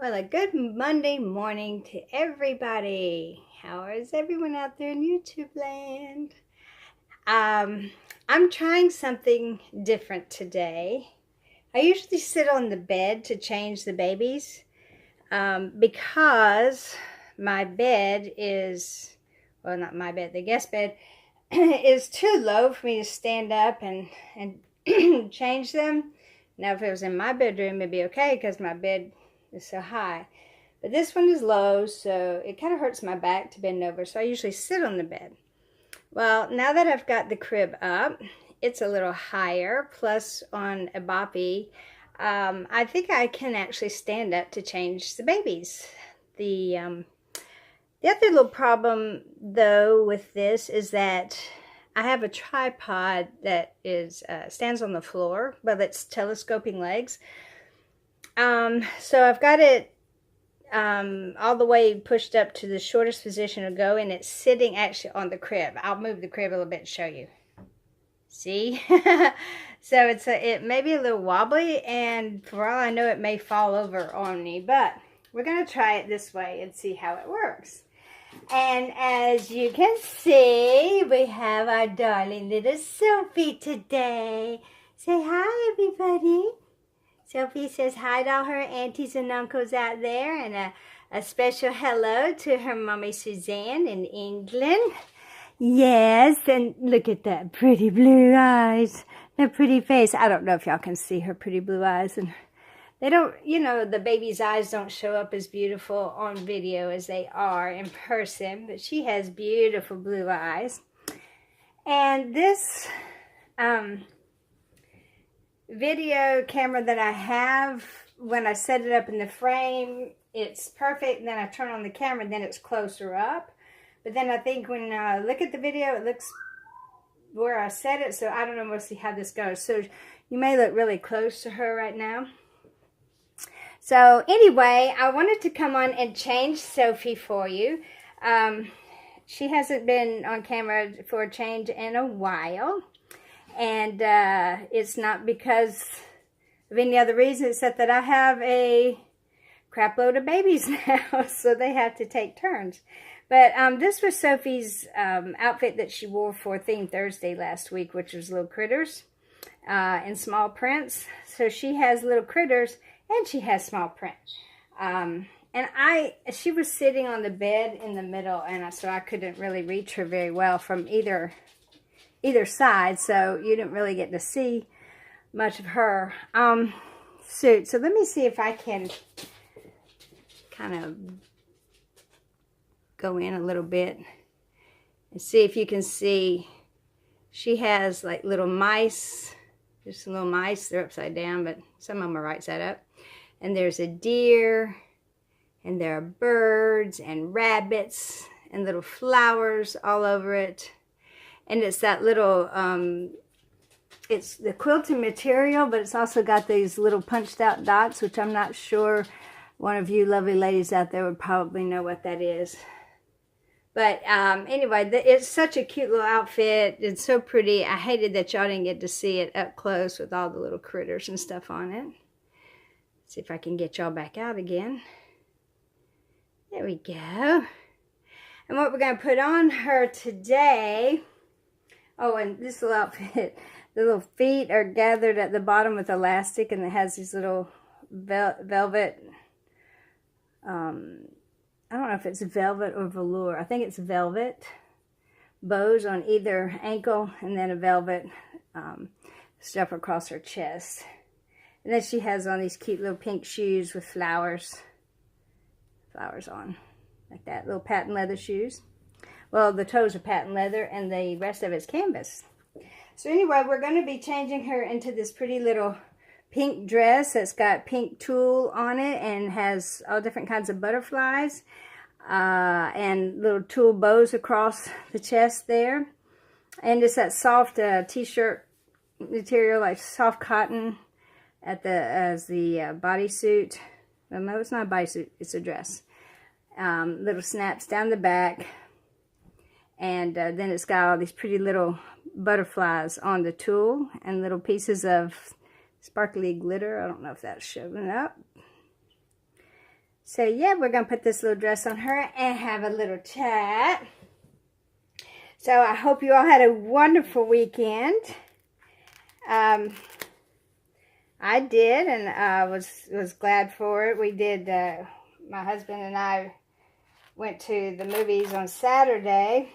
Well, a good Monday morning to everybody. How is everyone out there in YouTube land? I'm trying something different today. I usually sit on the bed to change the babies because my bed is, well, not my bed, the guest bed is too low for me to stand up and change them. Now, if it was in my bedroom, it'd be okay because my bed is so high. But this one is low, so it kind of hurts my back to bend over, so I usually sit on the bed. Well, now that I've got the crib up, it's a little higher, plus on a boppy, I think I can actually stand up to change the babies. The other little problem, though, with this is that I have a tripod that is stands on the floor, but it's telescoping legs. So I've got it all the way pushed up to the shortest position to go, and it's sitting actually on the crib. I'll move the crib a little bit and show you. See? So it may be a little wobbly, and for all I know, it may fall over on me, but we're going to try it this way and see how it works. And as you can see, we have our darling little Sophie today. Say hi, everybody. Sophie says hi to all her aunties and uncles out there, and a special hello to her mommy Suzanne in England. Yes, and look at that pretty blue eyes, that pretty face. I don't know if y'all can see her pretty blue eyes, and they don't, you know, the baby's eyes don't show up as beautiful on video as they are in person, but she has beautiful blue eyes. And this video camera that I have, when I set it up in the frame, it's perfect, and then I turn on the camera, and then it's closer up. But then I think when I look at the video, it looks where I set it, so I don't know, we'll see how this goes. So you may look really close to her right now. So anyway, I wanted to come on and change Sophie for you. She hasn't been on camera for a change in a while. And it's not because of any other reason except that I have a crap load of babies now, so they have to take turns. But this was Sophie's outfit that she wore for Theme Thursday last week, which was little critters in small prints. So she has little critters and she has small print. And she was sitting on the bed in the middle, and so I couldn't really reach her very well from either side, so you didn't really get to see much of her suit. So let me see if I can kind of go in a little bit and see if you can see. She has like little mice, just little mice. They're upside down, but some of them are right side up. And there's a deer, and there are birds and rabbits and little flowers all over it. And it's that little, it's the quilted material, but it's also got these little punched out dots, which I'm not sure one of you lovely ladies out there would probably know what that is. But anyway, it's such a cute little outfit. It's so pretty. I hated that y'all didn't get to see it up close with all the little critters and stuff on it. See if I can get y'all back out again. There we go. And what we're going to put on her today... Oh, and this little outfit, the little feet are gathered at the bottom with elastic, and it has these little velvet, I don't know if it's velvet or velour. I think it's velvet bows on either ankle, and then a velvet stuff across her chest. And then she has on these cute little pink shoes with flowers on, like that, little patent leather shoes. Well, the toes are patent leather, and the rest of it's canvas. So anyway, we're going to be changing her into this pretty little pink dress that's got pink tulle on it and has all different kinds of butterflies and little tulle bows across the chest there. And it's that soft t-shirt material, like soft cotton as the bodysuit. Well, no, it's not a bodysuit, it's a dress. Little snaps down the back. And then it's got all these pretty little butterflies on the tulle and little pieces of sparkly glitter. I don't know if that's showing up. So yeah, we're going to put this little dress on her and have a little chat. So I hope you all had a wonderful weekend. I did, and I was glad for it. We did, my husband and I went to the movies on Saturday.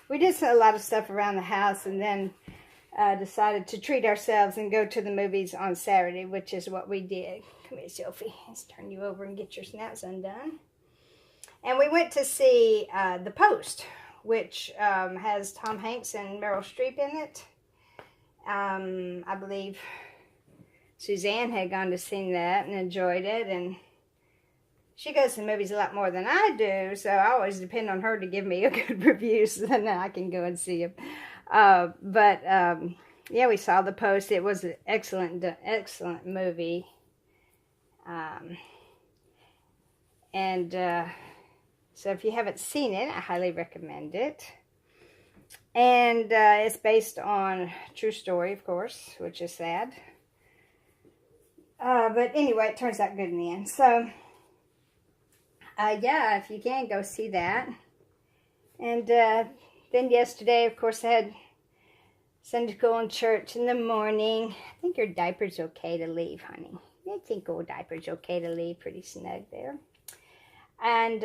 We did a lot of stuff around the house, and then decided to treat ourselves and go to the movies on Saturday, which is what we did. Come here, Sophie. Let's turn you over and get your snaps undone. And we went to see The Post, which has Tom Hanks and Meryl Streep in it. I believe Suzanne had gone to see that and enjoyed it, and she goes to movies a lot more than I do, so I always depend on her to give me a good review so then I can go and see them. Yeah, we saw The Post. It was an excellent movie. So if you haven't seen it, I highly recommend it. And it's based on a true story, of course, which is sad. But anyway, it turns out good in the end. So, yeah, if you can, go see that. And then yesterday, of course, I had Sunday school and church in the morning. I think your diaper's okay to leave, honey. I think old diaper's okay to leave. Pretty snug there. And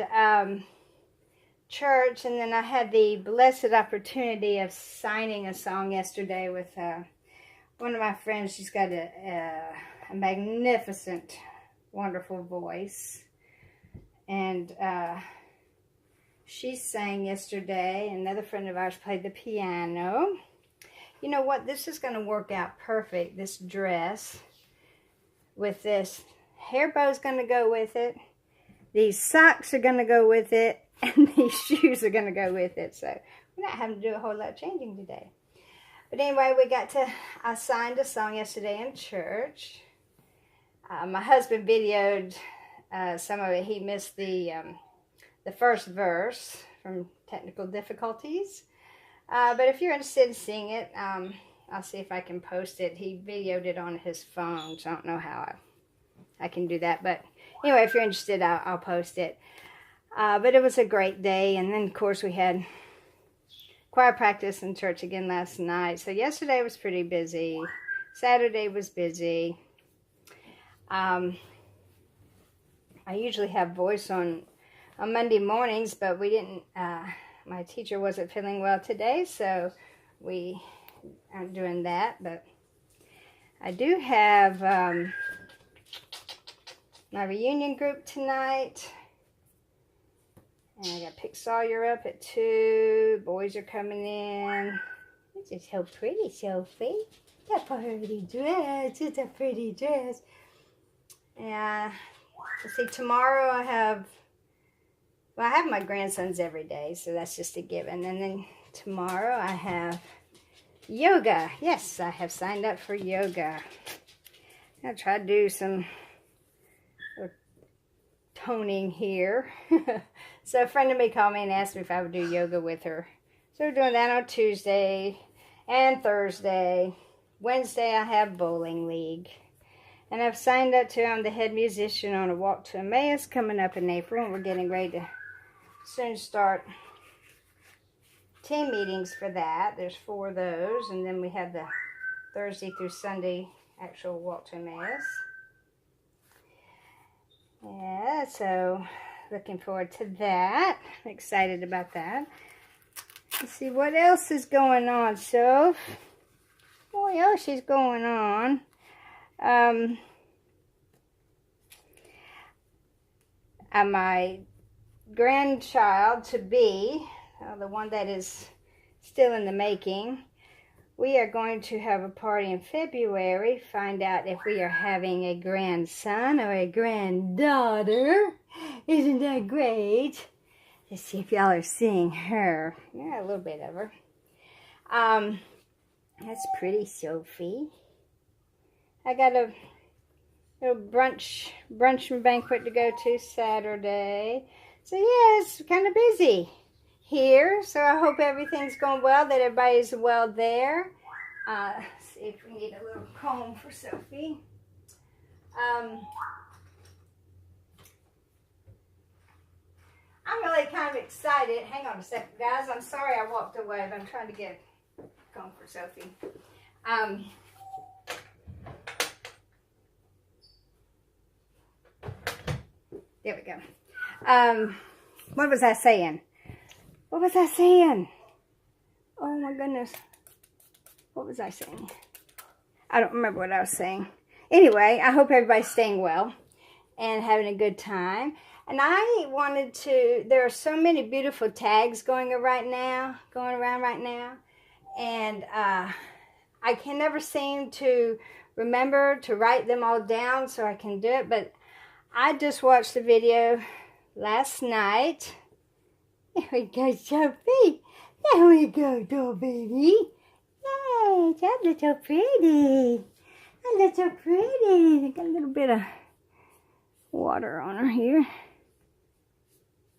church, and then I had the blessed opportunity of signing a song yesterday with one of my friends. She's got a magnificent, wonderful voice. And she sang yesterday. Another friend of ours played the piano. You know what? This is going to work out perfect, this dress. With this hair bow's going to go with it. These socks are going to go with it. And these shoes are going to go with it. So we're not having to do a whole lot of changing today. But anyway, I signed a song yesterday in church. My husband videoed some of it. He missed the first verse from technical difficulties. But if you're interested in seeing it, I'll see if I can post it. He videoed it on his phone, so I don't know how I can do that. But anyway, if you're interested, I'll post it. But it was a great day. And then, of course, we had choir practice in church again last night. So yesterday was pretty busy. Saturday was busy. I usually have voice on Monday mornings, but we didn't, my teacher wasn't feeling well today, so we aren't doing that. But I do have my reunion group tonight. And I got to pick Sawyer up at 2. Boys are coming in. This is so pretty, Sophie. That pretty dress. It's a pretty dress. Yeah. Let's see, tomorrow I have my grandsons every day, so that's just a given. And then tomorrow I have yoga. Yes, I have signed up for yoga. I'll try to do some toning here. So a friend of me called me and asked me if I would do yoga with her. So we're doing that on Tuesday and Thursday. Wednesday I have bowling league. And I've signed up to, I'm the head musician on a walk to Emmaus coming up in April. And we're getting ready to soon start team meetings for that. There's 4 of those. And then we have the Thursday through Sunday actual walk to Emmaus. Yeah, so looking forward to that. I'm excited about that. Let's see what else is going on, Soph. What else is going on? My grandchild to be, the one that is still in the making, we are going to have a party in February. Find out if we are having a grandson or a granddaughter. Isn't that great? Let's see if y'all are seeing her. Yeah, a little bit of her. That's pretty, Sophie. I got a little brunch banquet to go to Saturday. So yeah, it's kind of busy here. So I hope everything's going well, that everybody's well there. Let's see if we need a little comb for Sophie. kind of excited. Hang on a second, guys. I'm sorry I walked away, but I'm trying to get going for Sophie. There we go. What was I saying? What was I saying? Oh my goodness. What was I saying? I don't remember what I was saying. Anyway, I hope everybody's staying well and having a good time. And I wanted to, there are so many beautiful tags going around right now. And I can never seem to remember to write them all down so I can do it. But I just watched the video last night. There we go, Sophie. There we go, doll baby. Yay, that looks so pretty. That looks so pretty. Got a little bit of water on her here.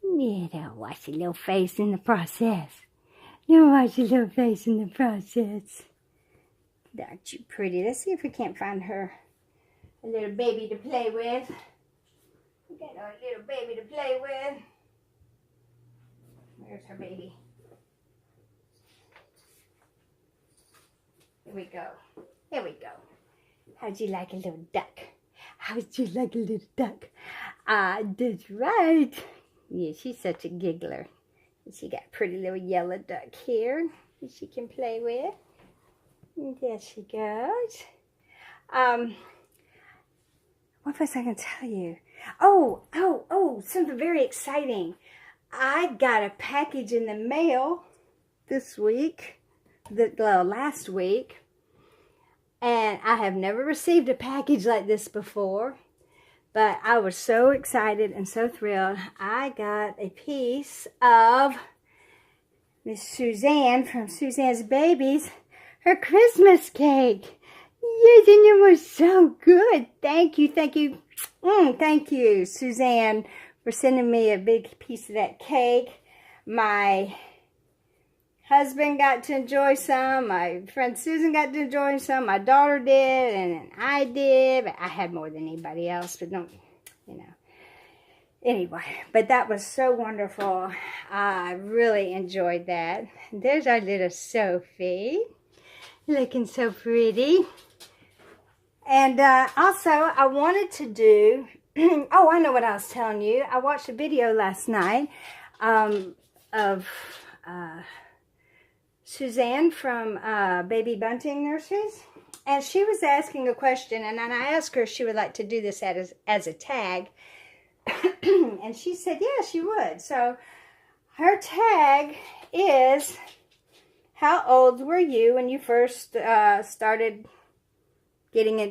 Yeah, don't wash your little face in the process. Don't wash your little face in the process. Aren't you pretty? Let's see if we can't find her a little baby to play with. We got our little baby to play with. Where's her baby? Here we go. Here we go. How'd you like a little duck? How'd you like a little duck? That's right. Yeah, she's such a giggler. She got a pretty little yellow duck here that she can play with. And there she goes. What was I going to tell you? Oh, something very exciting. I got a package in the mail this week, last week, and I have never received a package like this before, but I was so excited and so thrilled. I got a piece of Miss Suzanne from Suzanne's Babies, her Christmas cake. Yes, and it was so good. Thank you, thank you, Suzanne, for sending me a big piece of that cake. My husband got to enjoy some. My friend Susan got to enjoy some. My daughter did, and I did. But I had more than anybody else, but don't, you know. Anyway, but that was so wonderful. I really enjoyed that. There's our little Sophie, looking so pretty. And also, I wanted to do, oh, I know what I was telling you. I watched a video last night of Suzanne from Baby Bunting Nurseries. And she was asking a question, and then I asked her if she would like to do this as a tag. And she said, yeah, she would. So her tag is, how old were you when you first started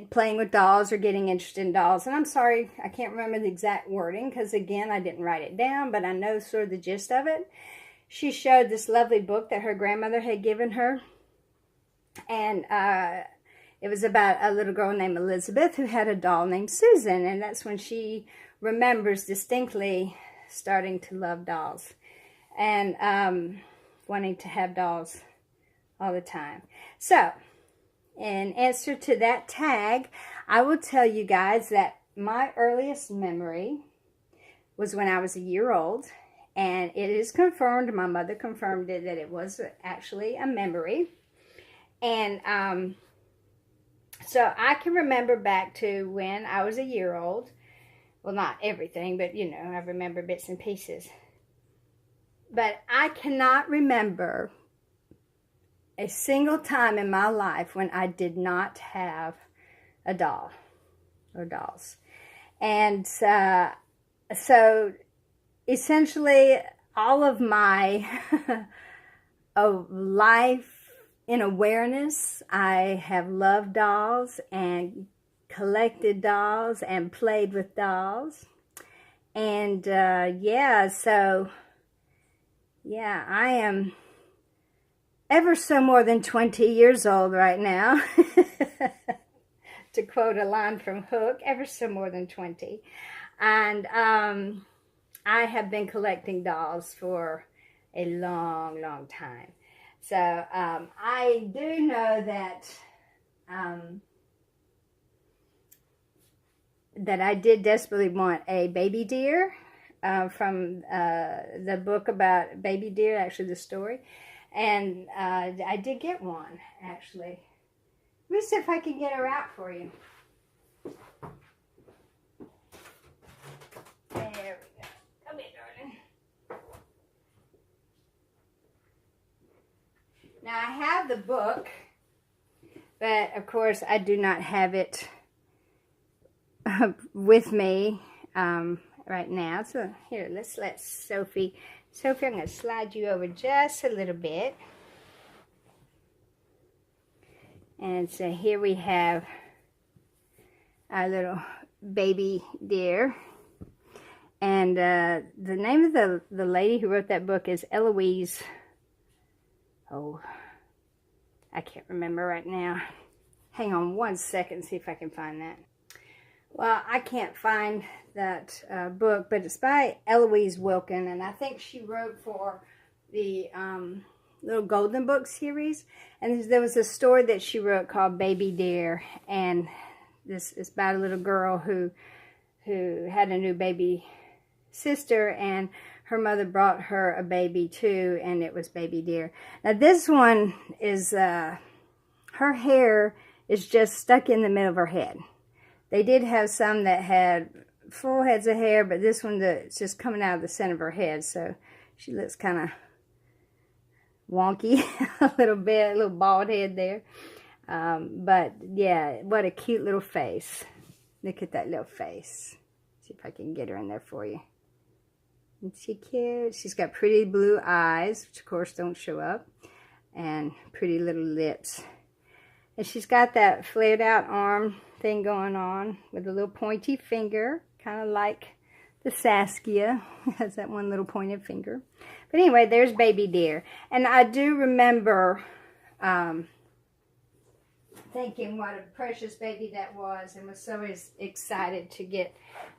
playing with dolls or getting interested in dolls? And I'm sorry, I can't remember the exact wording because, again, I didn't write it down, but I know sort of the gist of it. She showed this lovely book that her grandmother had given her, and it was about a little girl named Elizabeth who had a doll named Susan, and that's when she remembers distinctly starting to love dolls and wanting to have dolls all the time. So, in answer to that tag, I will tell you guys that my earliest memory was when I was a year old, and it is confirmed, my mother confirmed it, that it was actually a memory. And so I can remember back to when I was a year old. Well, not everything, but you know, I remember bits and pieces. But I cannot remember a single time in my life when I did not have a doll or dolls. And so essentially all of my life in awareness, I have loved dolls and collected dolls and played with dolls. And yeah, so yeah, I am ever so more than 20 years old right now. To quote a line from Hook, ever so more than 20. And I have been collecting dolls for a long, long time. So I do know that that I did desperately want a baby deer. from the book about Baby Deer, actually the story. And I did get one, actually. Let me see if I can get her out for you. There we go. Come here, darling. Now, I have the book, but of course, I do not have it with me right now. So, here, let's let Sophie, I'm going to slide you over just a little bit. And so here we have our little baby deer. And the name of the lady who wrote that book is Eloise. Oh, I can't remember right now. Hang on one second, see if I can find that. Well, I can't find that book, but it's by Eloise Wilkin, and I think she wrote for the little Golden Book series. And there was a story that she wrote called Baby Deer, and this is about a little girl who had a new baby sister, and her mother brought her a baby too, and it was Baby Deer. Now this one is, her hair is just stuck in the middle of her head. They did have some that had full heads of hair, but this one it's just coming out of the center of her head, so she looks kind of wonky a little bit, a little bald head there. But yeah, what a cute little face. Look at that little face. See if I can get her in there for you. Isn't she cute? She's got pretty blue eyes, which of course don't show up, and pretty little lips. And she's got that flared out arm thing going on with a little pointy finger, kind of like the Saskia has that one little pointed finger. But anyway, there's Baby Deer. And I do remember thinking what a precious baby that was, and was so excited to get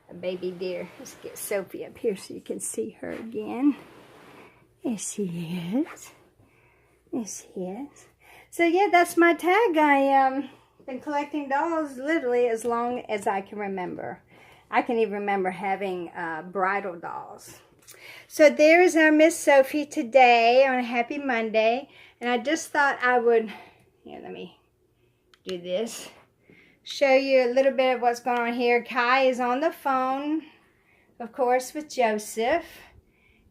a baby deer. Let's get Sophie up here so you can see her again. There she is. There she is. So yeah, that's my tag. I been collecting dolls literally as long as I can remember. I can even remember having bridal dolls. So there's our Miss Sophie today on a happy Monday. And I just thought I would, here, let me do this. Show you a little bit of what's going on here. Kai is on the phone, of course, with Joseph.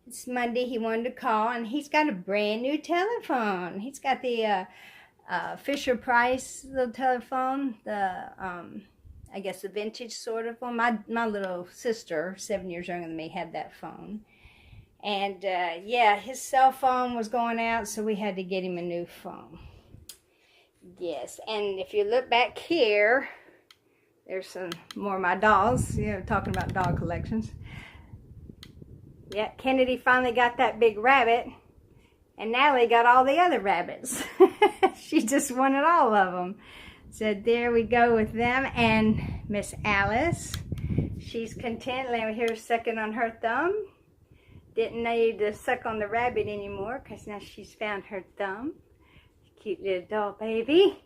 It's Monday, he wanted to call, and he's got a brand new telephone. He's got the FisherPrice little telephone, the I guess the vintage sort of one. My little sister, 7 years younger than me, had that phone. And yeah, his cell phone was going out, so we had to get him a new phone. Yes, and if you look back here, there's some more of my dolls. You know, talking about doll collections. Yeah, Kennedy finally got that big rabbit, and Natalie got all the other rabbits. She just wanted all of them. So there we go with them. And Miss Alice, she's content. Laying here sucking on her thumb. Didn't need to suck on the rabbit anymore because now she's found her thumb. Cute little doll baby.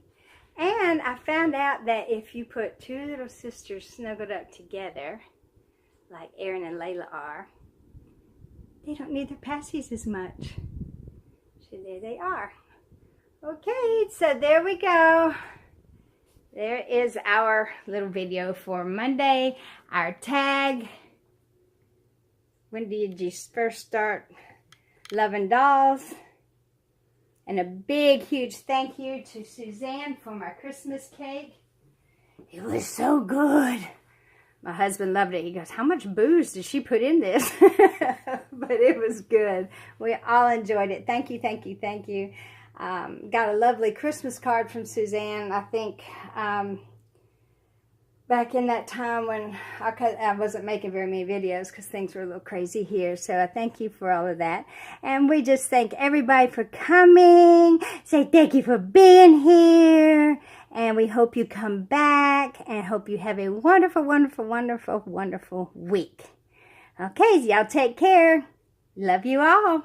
And I found out that if you put two little sisters snuggled up together, like Erin and Layla are, they don't need their passies as much. So there they are. Okay, so there we go. There is our little video for Monday. Our tag. When did you first start loving dolls? And a big, huge thank you to Suzanne for my Christmas cake. It was so good. My husband loved it. He goes, how much booze did she put in this? But it was good. We all enjoyed it. Thank you, thank you, thank you. Got a lovely Christmas card from Suzanne. I think back in that time when I wasn't making very many videos because things were a little crazy here. So I thank you for all of that. And we just thank everybody for coming. Say thank you for being here. And we hope you come back and hope you have a wonderful, wonderful, wonderful, wonderful week. Okay, y'all take care. Love you all.